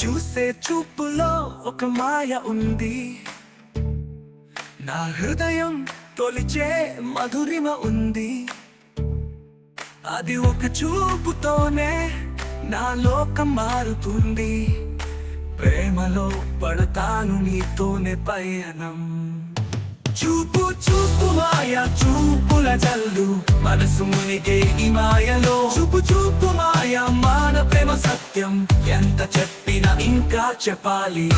చూసే చూపులో ఒక మాయ ఉంది, నా హృదయం తొలిచే మధురిమ ఉంది. అది ఒక చూపుతోనే నా లోకం మారుతుంది. ప్రేమలో పడతాను నీతోనే పయనం. చూపు చూపు మాయ చూపుల జల్లు, మనసు మునిగే ఈ మాయలో. చూపు చూపు మాయ మన ప్రేమ సత్యం, ఎంత చెప్పినా ఇంకా చెప్పాలి.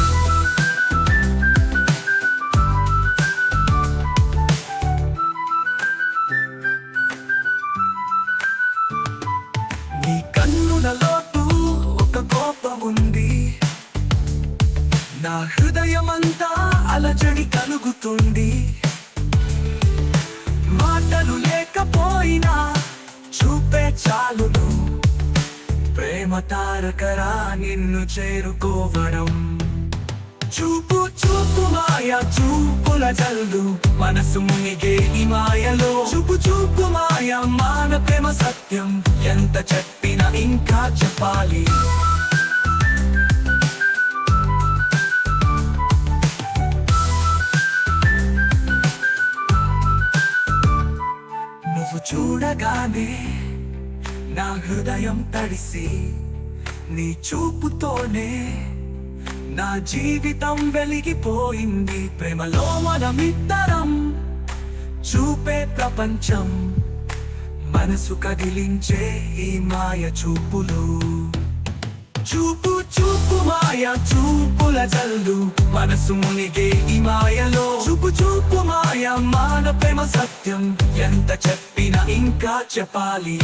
నీ కన్నులలోటు ఒక కోపం ఉంది, నా హృదయమంతా అలజడి కలుగుతుంది. మాటలు లేకపోయినా చూపే చాలును, ప్రేమ తారకరా నిన్ను చేరుకోవడం. చూపు చూపు మాయ చూపుల జల్లు, మనసు మునిగే ఈ మాయలో. చూపు చూపు మాయ మన ప్రేమ సత్యం, ఎంత చెప్పినా ఇంకా చెప్పాలి. నువ్వు చూడగానే నా హృదయం తడిసి, నీ చూపుతోనే నా జీవితం వెలిగిపోయింది. ప్రేమలో మనమిద్దరం చూపే ప్రపంచం, మనసు కదిలించే ఈ మాయ చూపులు. చూపు చూపు మాయ చూపుల జల్లు, మనసు మునిగే ఈ మాయలో. చూపు చూపు మాయ మన ప్రేమ సత్యం, ఎంత చెప్పినా ఇంకా చెప్పాలి.